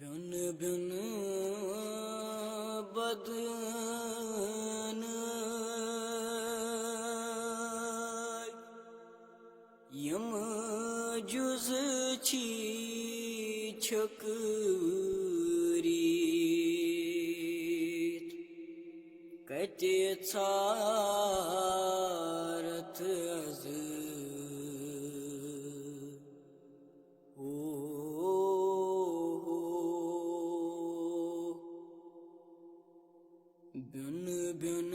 ब्युन ब्युन बदन यम जुज छी छकरीत कते छारत अज ब्युन ब्युन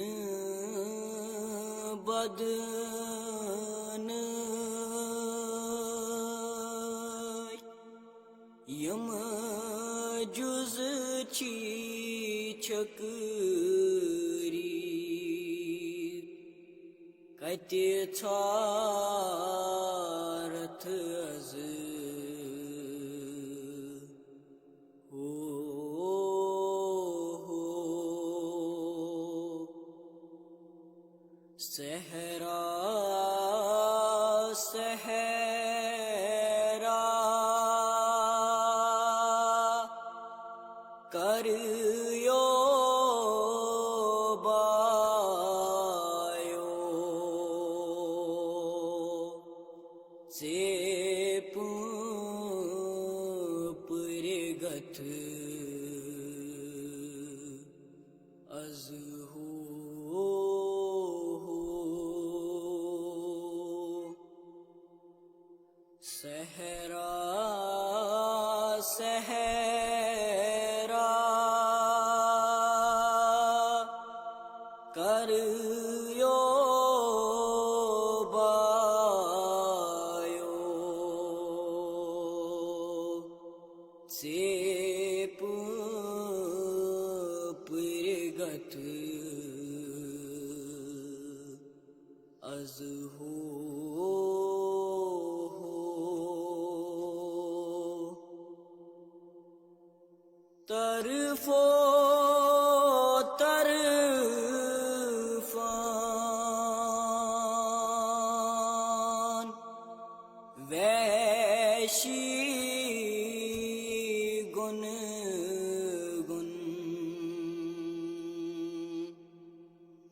बदन यम जुज छी छकरीत कते छारत अज सहरा सहरा करियो बायो चेप पुरगथ अज सहरा सहरा करियो बायो चेप पुरगथ अज तरफो तरफान वैशी गुन गुन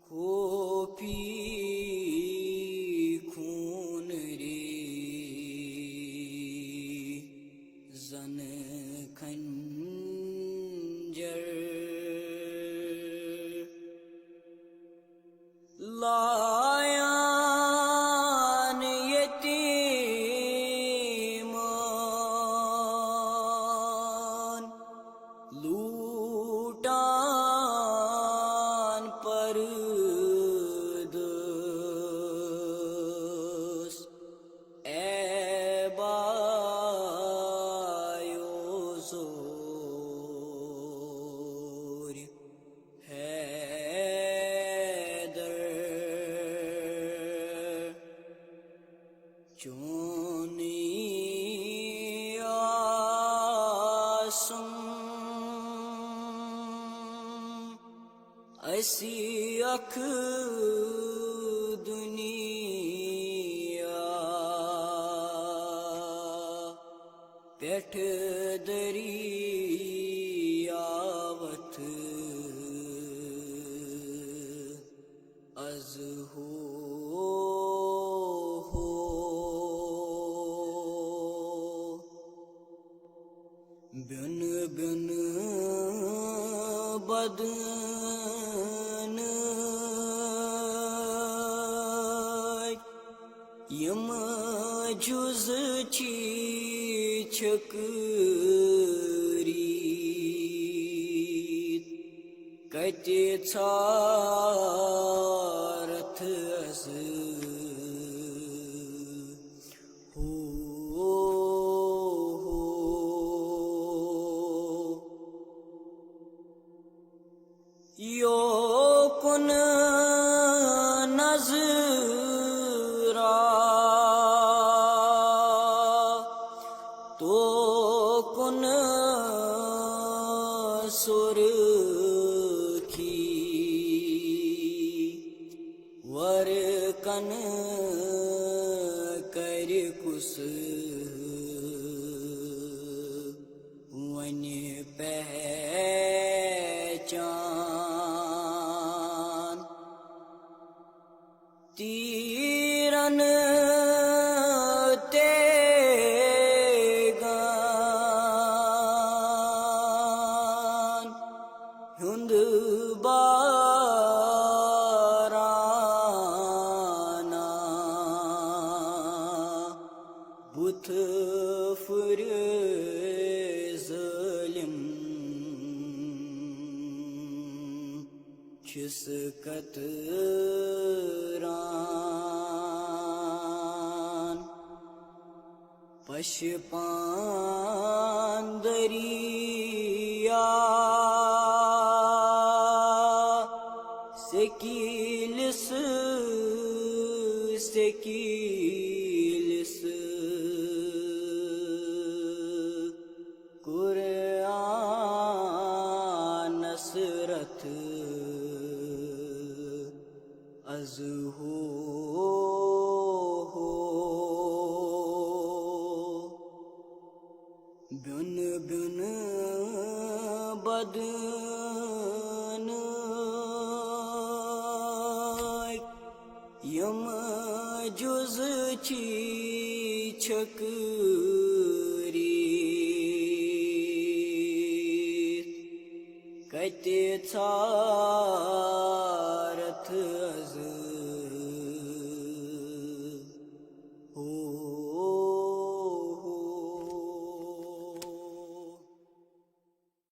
खोपी खून रे जन लायान यतीमान लूटान परदस एबायो जोर चोनी आसम ऐसी अख दुनिया पेठ दरियावत अज ब्युन ब्युन बदन यम जुज छी छकरीत कते छारत अज यो कुन नजरा तो कुन सुरखी वर कन कर कुस वन छिस कतरान पशपान दरिया sekilis Kur'an nasrat azhu bün bün badan yam cüz çi çakri kate